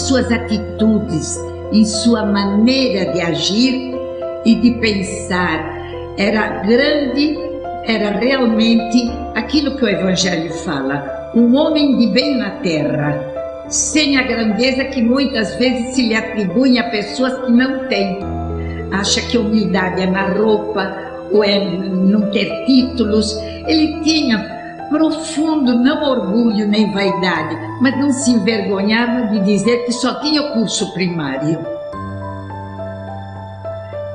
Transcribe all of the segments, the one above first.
suas atitudes, em sua maneira de agir e de pensar. Era realmente aquilo que o Evangelho fala, um homem de bem na terra, sem a grandeza que muitas vezes se lhe atribui a pessoas que não têm. Acha que humildade é na roupa, ou é não ter títulos. Ele tinha profundo, não orgulho nem vaidade, mas não se envergonhava de dizer que só tinha o curso primário.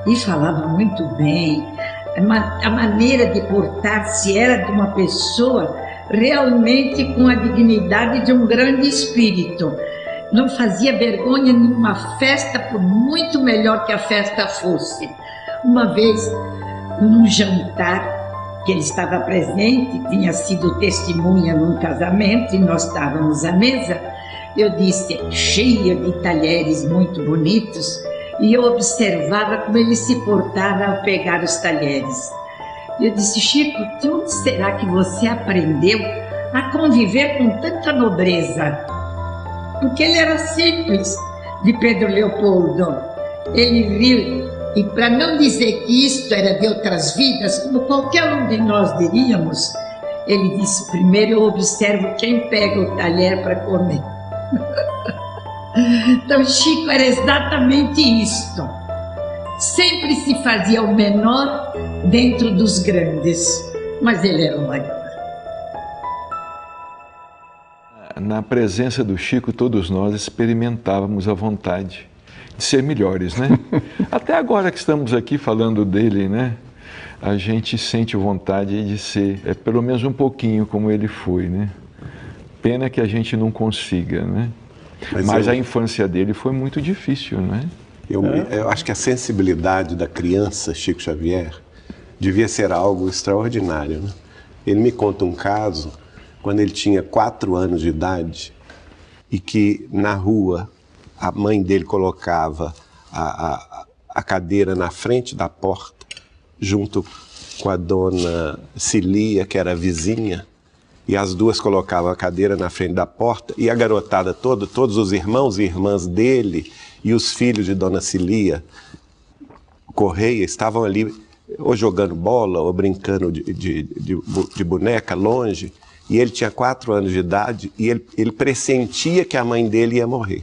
E falava muito bem. A maneira de portar-se era de uma pessoa realmente com a dignidade de um grande espírito. Não fazia vergonha numa festa, por muito melhor que a festa fosse. Uma vez, num jantar, que ele estava presente, tinha sido testemunha num casamento e nós estávamos à mesa, eu disse, cheia de talheres muito bonitos, e eu observava como ele se portava ao pegar os talheres. Eu disse, Chico, de onde será que você aprendeu a conviver com tanta nobreza? Porque ele era simples, de Pedro Leopoldo. Ele viu, e para não dizer que isto era de outras vidas, como qualquer um de nós diríamos, ele disse, primeiro eu observo quem pega o talher para comer. Então Chico era exatamente isto. Sempre se fazia o menor dentro dos grandes, mas ele era o maior. Na presença do Chico, todos nós experimentávamos a vontade de ser melhores, né? Até agora que estamos aqui falando dele, né? A gente sente vontade de ser, pelo menos um pouquinho como ele foi, né? Pena que a gente não consiga, né? Mas a infância dele foi muito difícil, né? Eu acho que a sensibilidade da criança, Chico Xavier, devia ser algo extraordinário, né? Ele me conta um caso, quando ele tinha 4 anos de idade, e que na rua a mãe dele colocava a cadeira na frente da porta, junto com a dona Cilia, que era a vizinha, e as duas colocavam a cadeira na frente da porta, e a garotada toda, todos os irmãos e irmãs dele, e os filhos de dona Cilia Correia, estavam ali ou jogando bola, ou brincando de boneca longe, e ele tinha 4 anos de idade, e ele pressentia que a mãe dele ia morrer.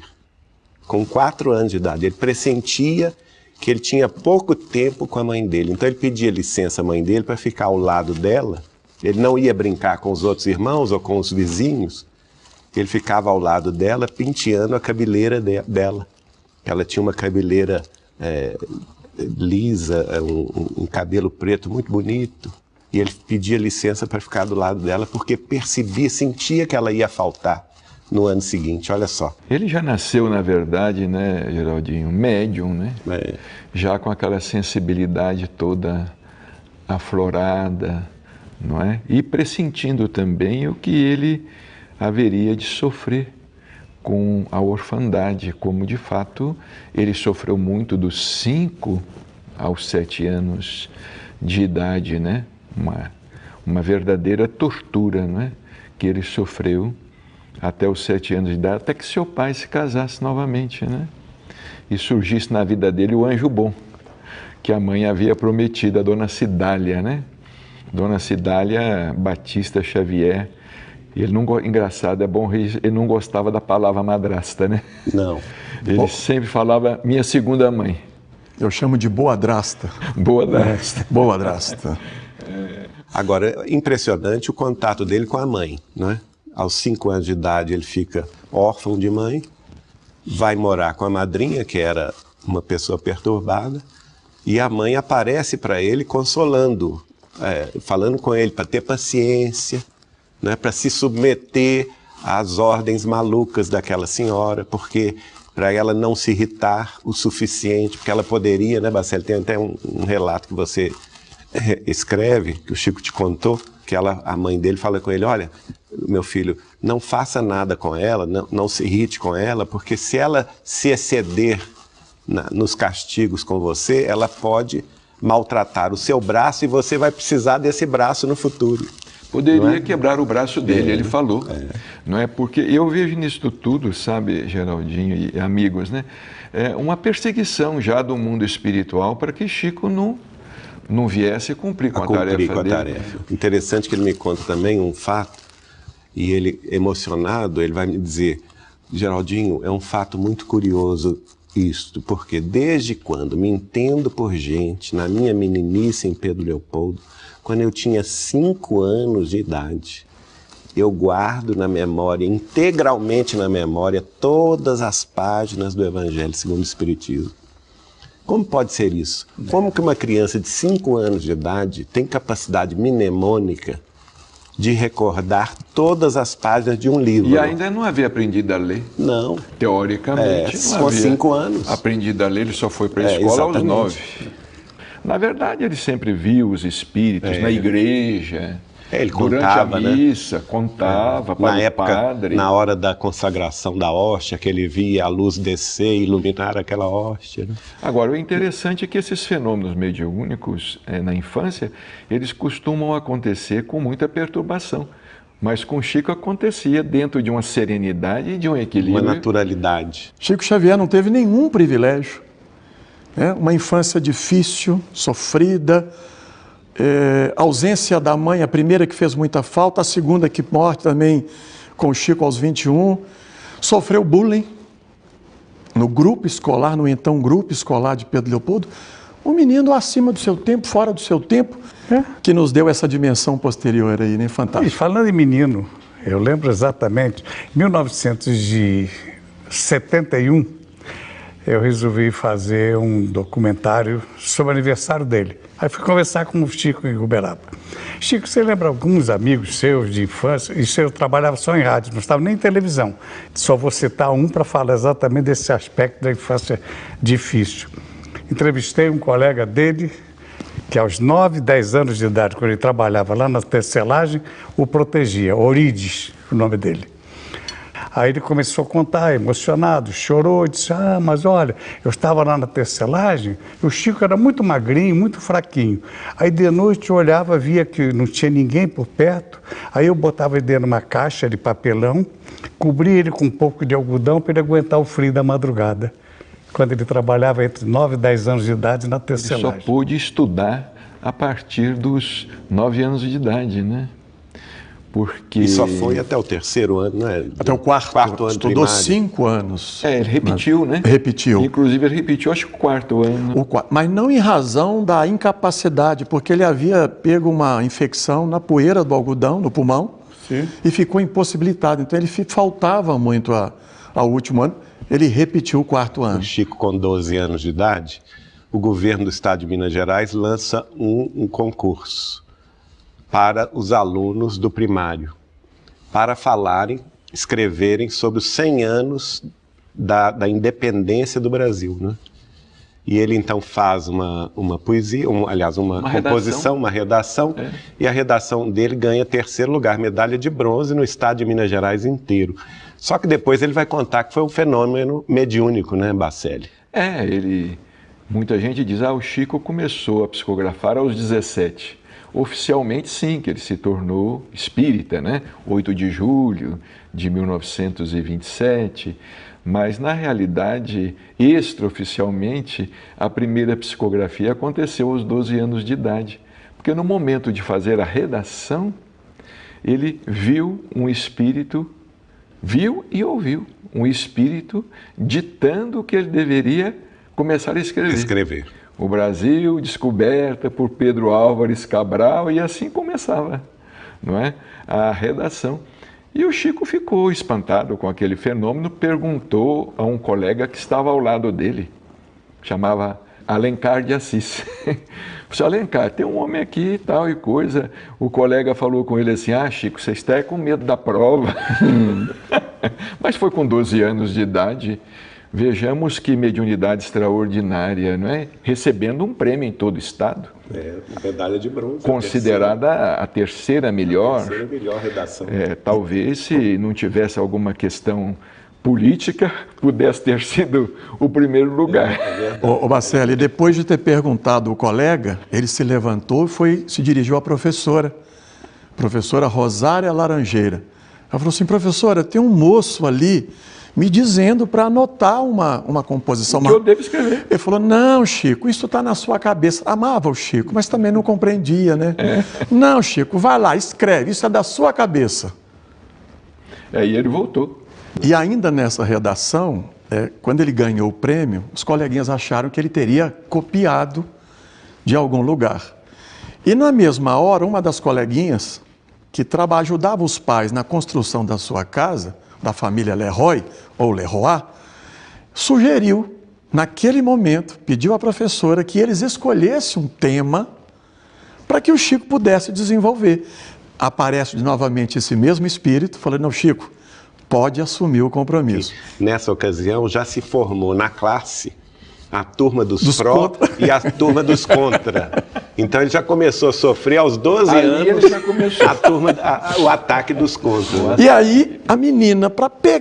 Com 4 anos de idade, ele pressentia que ele tinha pouco tempo com a mãe dele. Então ele pedia licença à mãe dele para ficar ao lado dela. Ele não ia brincar com os outros irmãos ou com os vizinhos. Ele ficava ao lado dela, penteando a cabeleira dela. Ela tinha uma cabeleira lisa, um cabelo preto muito bonito. E ele pedia licença para ficar do lado dela, porque percebia, sentia que ela ia faltar no ano seguinte, olha só. Ele já nasceu, na verdade, né, Geraldinho, médium, né? Já com aquela sensibilidade toda aflorada, não é? E pressentindo também o que ele haveria de sofrer com a orfandade, como de fato ele sofreu muito dos 5 aos 7 anos de idade, né? Uma verdadeira tortura, não é? Que ele sofreu até os 7 anos de idade, até que seu pai se casasse novamente, né? E surgisse na vida dele o anjo bom, que a mãe havia prometido, a dona Cidália, né? Dona Cidália Batista Xavier. E ele não, engraçado, é bom, ele não gostava da palavra madrasta, né? Não. Ele sempre falava minha segunda mãe. Eu chamo de boadrasta. Boadrasta. Boadrasta. Agora, impressionante o contato dele com a mãe, não é? Aos 5 anos de idade ele fica órfão de mãe, vai morar com a madrinha, que era uma pessoa perturbada, e a mãe aparece para ele consolando, falando com ele para ter paciência, né, para se submeter às ordens malucas daquela senhora, porque para ela não se irritar o suficiente, porque ela poderia, né, Bacelli, tem até um relato que você escreve, que o Chico te contou, que a mãe dele fala com ele, olha, meu filho, não faça nada com ela, não se irrite com ela, porque se ela se exceder nos castigos com você, ela pode maltratar o seu braço e você vai precisar desse braço no futuro. Poderia quebrar o braço dele, ele falou. Não é? Porque eu vejo nisso tudo, sabe, Geraldinho e amigos, né? Uma perseguição já do mundo espiritual para que Chico não viesse cumprir com a tarefa dele. Interessante que ele me conta também um fato, e ele, emocionado, ele vai me dizer: Geraldinho, é um fato muito curioso isto, porque desde quando me entendo por gente, na minha meninice em Pedro Leopoldo, quando eu tinha 5 anos de idade, eu guardo na memória, integralmente na memória, todas as páginas do Evangelho segundo o Espiritismo. Como pode ser isso? Como que uma criança de 5 anos de idade tem capacidade mnemônica de recordar todas as páginas de um livro? E ainda não havia aprendido a ler? Não. Teoricamente, não com havia 5 anos. aprendido a ler, ele só foi para a escola aos 9. Na verdade, ele sempre viu os espíritos na igreja. Ele durante contava, a missa, contava para o padre. Na hora da consagração da hóstia, que ele via a luz descer e iluminar aquela hóstia. Né? Agora, o interessante é que esses fenômenos mediúnicos na infância, eles costumam acontecer com muita perturbação. Mas com Chico acontecia dentro de uma serenidade e de um equilíbrio. Uma naturalidade. Chico Xavier não teve nenhum privilégio. Uma infância difícil, sofrida, ausência da mãe, a primeira que fez muita falta, a segunda que morre também com o Chico aos 21, sofreu bullying no grupo escolar, no então grupo escolar de Pedro Leopoldo, um menino acima do seu tempo, fora do seu tempo, que nos deu essa dimensão posterior aí, né? Fantástico. E falando em menino, eu lembro exatamente, em 1971, eu resolvi fazer um documentário sobre o aniversário dele. Aí fui conversar com o Chico em Uberaba. Chico, você lembra alguns amigos seus de infância? E eu trabalhava só em rádio, não estava nem em televisão. Só vou citar um para falar exatamente desse aspecto da infância difícil. Entrevistei um colega dele, que aos 9, 10 anos de idade, quando ele trabalhava lá na tecelagem, o protegia, Orides, o nome dele. Aí ele começou a contar, emocionado, chorou, disse: mas olha, eu estava lá na tecelagem, o Chico era muito magrinho, muito fraquinho. Aí de noite eu olhava, via que não tinha ninguém por perto, aí eu botava ele dentro de uma caixa de papelão, cobria ele com um pouco de algodão para ele aguentar o frio da madrugada, quando ele trabalhava entre 9 e 10 anos de idade na tecelagem. Ele só pôde estudar a partir dos 9 anos de idade, né? Porque... E só foi até o 3º ano, né? Até o quarto ano. Estudou primário. 5 anos. Ele repetiu, né? Repetiu. Inclusive ele repetiu, acho que o 4º ano. Mas não em razão da incapacidade, porque ele havia pego uma infecção na poeira do algodão, no pulmão, sim, e ficou impossibilitado. Então ele faltava muito ao último ano, ele repetiu o 4º ano. O Chico, com 12 anos de idade, o governo do estado de Minas Gerais lança um concurso para os alunos do primário, para escreverem sobre os 100 anos da independência do Brasil, né? E ele então faz uma poesia, uma composição, uma redação, e a redação dele ganha 3º lugar, medalha de bronze no estado de Minas Gerais inteiro. Só que depois ele vai contar que foi um fenômeno mediúnico, né, Bacelli? Muita gente diz, o Chico começou a psicografar aos 17. Oficialmente, sim, que ele se tornou espírita, né? 8 de julho de 1927, mas, na realidade, extraoficialmente, a primeira psicografia aconteceu aos 12 anos de idade, porque no momento de fazer a redação, ele viu um espírito, viu e ouviu um espírito ditando que ele deveria começar a escrever. O Brasil, descoberta por Pedro Álvares Cabral, e assim começava, não é? A redação. E o Chico ficou espantado com aquele fenômeno, perguntou a um colega que estava ao lado dele, chamava Alencar de Assis. Disse: Alencar, tem um homem aqui e tal e coisa. O colega falou com ele assim: Chico, você está com medo da prova. Mas foi com 12 anos de idade. Vejamos que mediunidade extraordinária, não é? Recebendo um prêmio em todo o estado. Medalha de bronze. Considerada a terceira melhor. A terceira melhor redação. Talvez, se não tivesse alguma questão política, pudesse ter sido o primeiro lugar. Ô Bacelli, depois de ter perguntado ao colega, ele se levantou e se dirigiu à professora. professora Rosária Laranjeira. Ela falou assim, professora, tem um moço ali me dizendo para anotar uma composição. O que eu devo escrever. Ele falou, não, Chico, isso está na sua cabeça. Amava o Chico, mas também não compreendia, né? Não, Chico, vai lá, escreve, isso é da sua cabeça. Aí ele voltou. E ainda nessa redação, quando ele ganhou o prêmio, os coleguinhas acharam que ele teria copiado de algum lugar. E na mesma hora, uma das coleguinhas, que ajudava os pais na construção da sua casa, da família Leroy, ou Leroy, sugeriu, naquele momento, pediu à professora que eles escolhessem um tema para que o Chico pudesse desenvolver. Aparece novamente esse mesmo espírito, falando, não, Chico, pode assumir o compromisso. Nessa ocasião, já se formou na classe a turma dos pró e a turma dos contra. Então ele já começou a sofrer aos 12 anos ele já começou. o ataque dos contra. E aí a menina, para pegar